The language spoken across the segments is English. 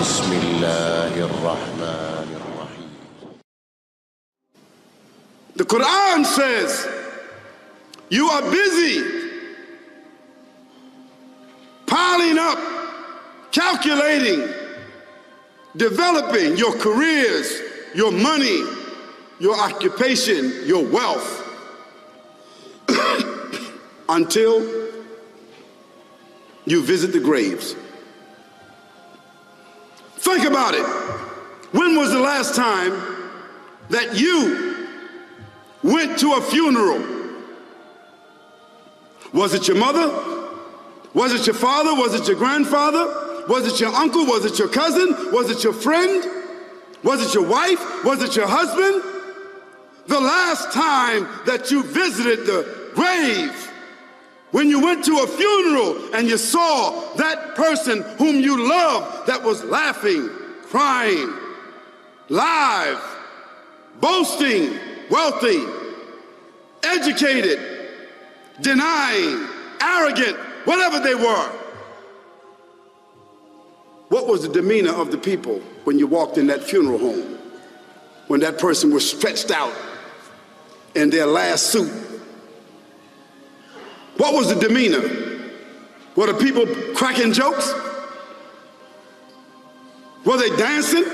بسم الله الرحمن الرحيم. The Quran says, you are busy piling up, calculating, developing your careers, your money, your occupation, your wealth, until you visit the graves. Think about it. When was the last time that you went to a funeral? Was it your mother? Was it your father? Was it your grandfather? Was it your uncle? Was it your cousin? Was it your friend? Was it your wife? Was it your husband? The last time that you visited the grave, when you went to a funeral and you saw that person whom you loved that was laughing, crying, live, boasting, wealthy, educated, denying, arrogant, whatever they were. What was the demeanor of the people when you walked in that funeral home? When that person was stretched out in their last suit? What was the demeanor? Were the people cracking jokes? Were they dancing?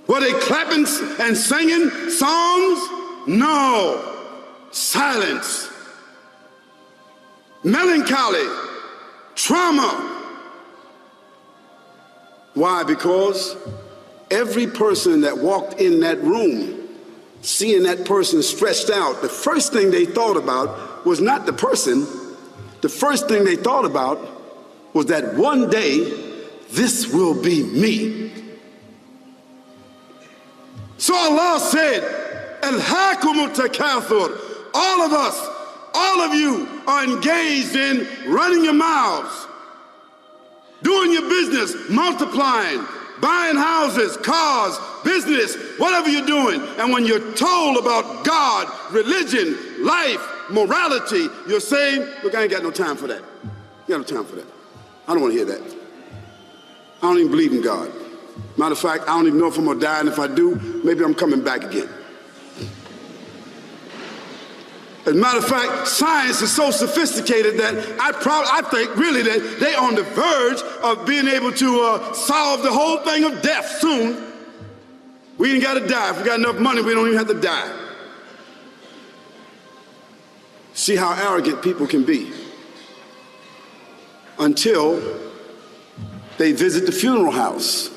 Were they clapping and singing songs? No. Silence. Melancholy. Trauma. Why? Because every person that walked in that room, seeing that person stretched out, the first thing they thought about was not the person. The first thing they thought about was that one day, this will be me. So Allah said, Alhaakumut takathur. All of us, all of you are engaged in running your mouths, doing your business, multiplying, buying houses, cars, business, whatever you're doing. And when you're told about God, religion, life, morality, you're saying, look, I ain't got no time for that. I got no time for that. I don't want to hear that. I don't even believe in God. Matter of fact, I don't even know if I'm going to die, and if I do, maybe I'm coming back again. As a matter of fact, science is so sophisticated that I think really that they're on the verge of being able to solve the whole thing of death soon. We ain't got to die. If we got enough money, we don't even have to die. See how arrogant people can be until they visit the funeral house.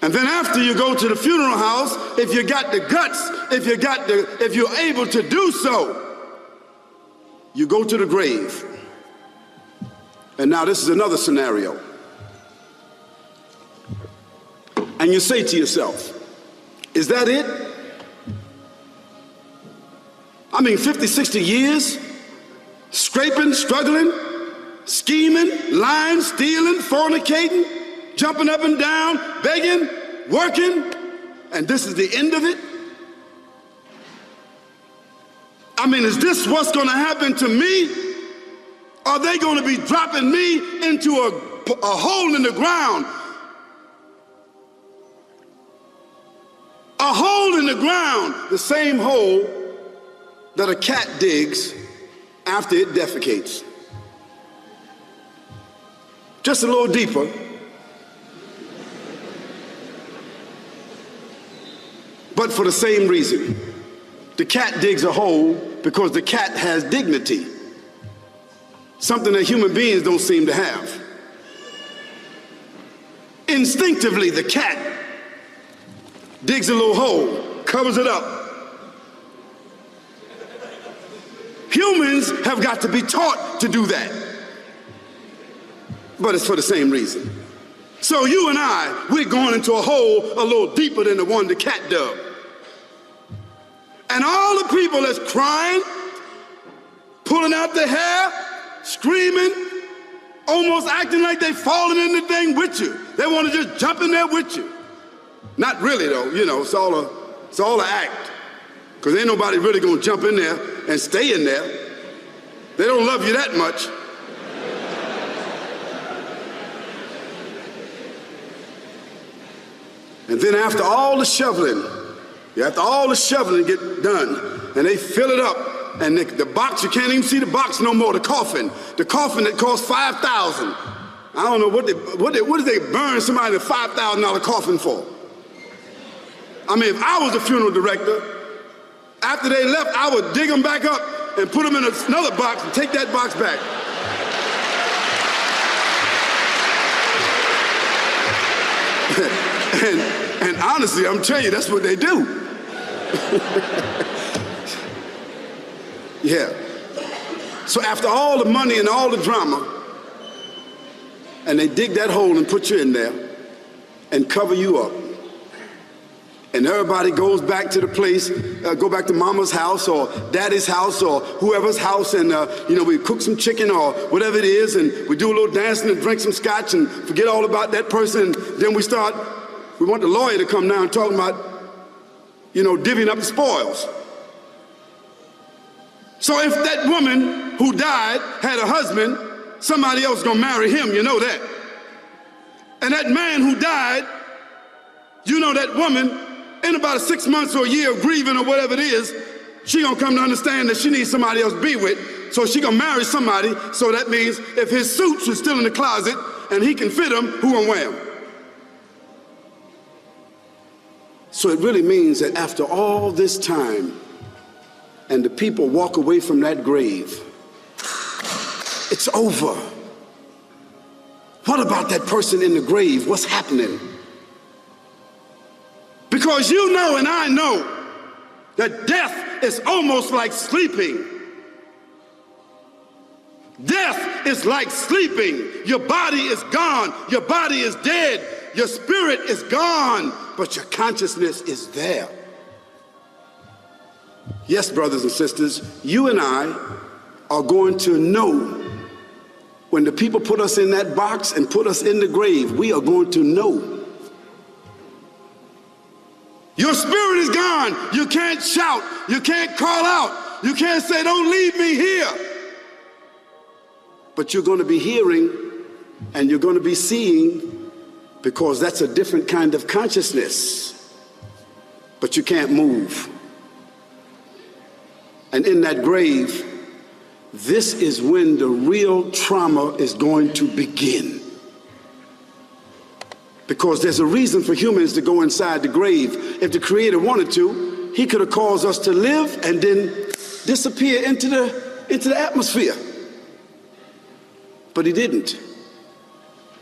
And then after you go to the funeral house, if you got the guts, if you're able to do so, you go to the grave. And now this is another scenario. And you say to yourself, is that it? I mean, 50, 60 years, scraping, struggling, scheming, lying, stealing, fornicating, jumping up and down, begging, working, and this is the end of it? I mean, is this what's going to happen to me? Are they going to be dropping me into a hole in the ground? A hole in the ground, the same hole that a cat digs after it defecates. Just a little deeper. But for the same reason. The cat digs a hole because the cat has dignity. Something that human beings don't seem to have. Instinctively, the cat digs a little hole, covers it up. Humans have got to be taught to do that. But it's for the same reason. So you and I, we're going into a hole a little deeper than the one the cat dug. And all the people that's crying, pulling out their hair, screaming, almost acting like they falling in the thing with you. They want to just jump in there with you. Not really though, you know, it's all an act. Because ain't nobody really gonna jump in there and stay in there. They don't love you that much. And then after all the shoveling get done, and they fill it up, and the box, you can't even see the box no more, the coffin that cost $5,000. I don't know what did they burn somebody in a $5,000 coffin for? I mean, if I was a funeral director, after they left, I would dig them back up and put them in another box and take that box back. and honestly, I'm telling you, that's what they do. Yeah. So after all the money and all the drama, and they dig that hole and put you in there and cover you up, and everybody goes back to the place, go back to mama's house or daddy's house or whoever's house, and we cook some chicken or whatever it is, and we do a little dancing and drink some scotch and forget all about that person. And then we want the lawyer to come down and talk about, divvying up the spoils. So if that woman who died had a husband, somebody else gonna marry him, you know that. And that man who died, that woman, in about 6 months or a year of grieving or whatever it is, she gonna come to understand that she needs somebody else to be with, so she gonna marry somebody. So that means if his suits are still in the closet and he can fit them, who gonna wear them? So it really means that after all this time, and the people walk away from that grave, it's over. What about that person in the grave? What's happening? Because you know and I know that death is almost like sleeping. Death is like sleeping. Your body is gone. Your body is dead. Your spirit is gone, but your consciousness is there. Yes, brothers and sisters, you and I are going to know when the people put us in that box and put us in the grave. We are going to know. Your spirit is gone. You can't shout. You can't call out. You can't say, don't leave me here. But you're going to be hearing and you're going to be seeing, because that's a different kind of consciousness. But you can't move. And in that grave, this is when the real trauma is going to begin. Because there's a reason for humans to go inside the grave. If the Creator wanted to, he could have caused us to live and then disappear into the atmosphere. But he didn't.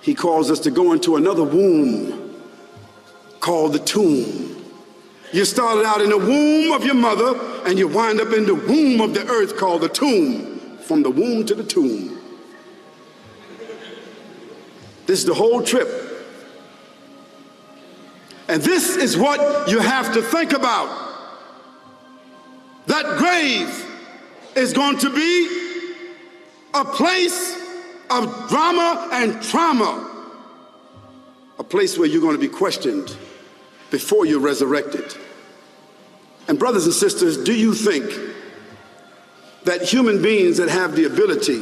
He caused us to go into another womb called the tomb. You started out in the womb of your mother, and you wind up in the womb of the earth called the tomb. From the womb to the tomb. This is the whole trip. And this is what you have to think about. That grave is going to be a place of drama and trauma. A place where you're going to be questioned before you're resurrected. And brothers and sisters, do you think that human beings that have the ability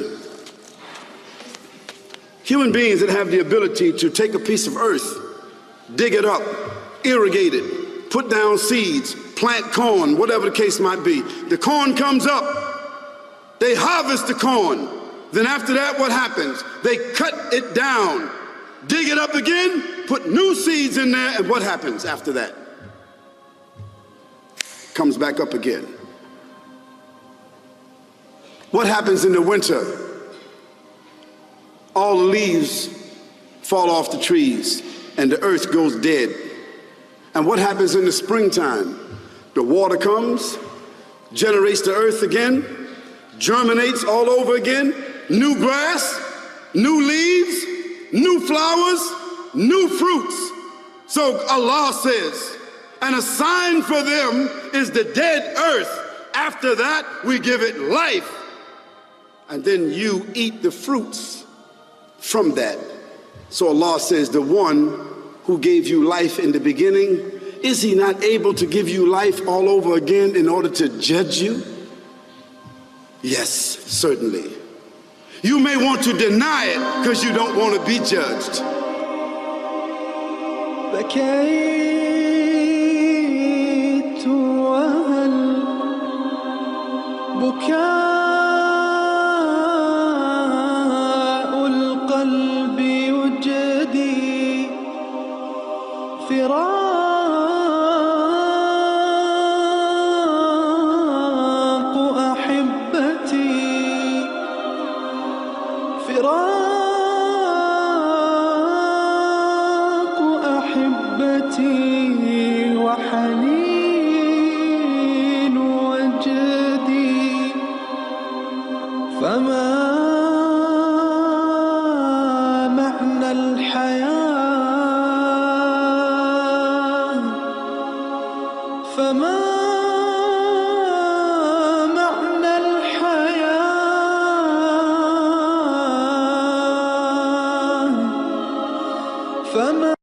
to take a piece of earth, dig it up, irrigate it, put down seeds, plant corn, whatever the case might be. The corn comes up, they harvest the corn. Then after that, what happens? They cut it down, dig it up again, put new seeds in there, and what happens after that? Comes back up again. What happens in the winter? All the leaves fall off the trees and the earth goes dead. And what happens in the springtime? The water comes, generates the earth again, germinates all over again, new grass, new leaves, new flowers, new fruits. So Allah says, and a sign for them is the dead earth. After that, we give it life. And then you eat the fruits from that. So Allah says, the one who gave you life in the beginning, is he not able to give you life all over again in order to judge you? Yes, certainly. You may want to deny it because you don't want to be judged. بكيت وهل بكاء القلب يجدي فراق أحبتي فراق أحبتي وحنين وجدي فما معنى الحياة فما معنى الحياة فما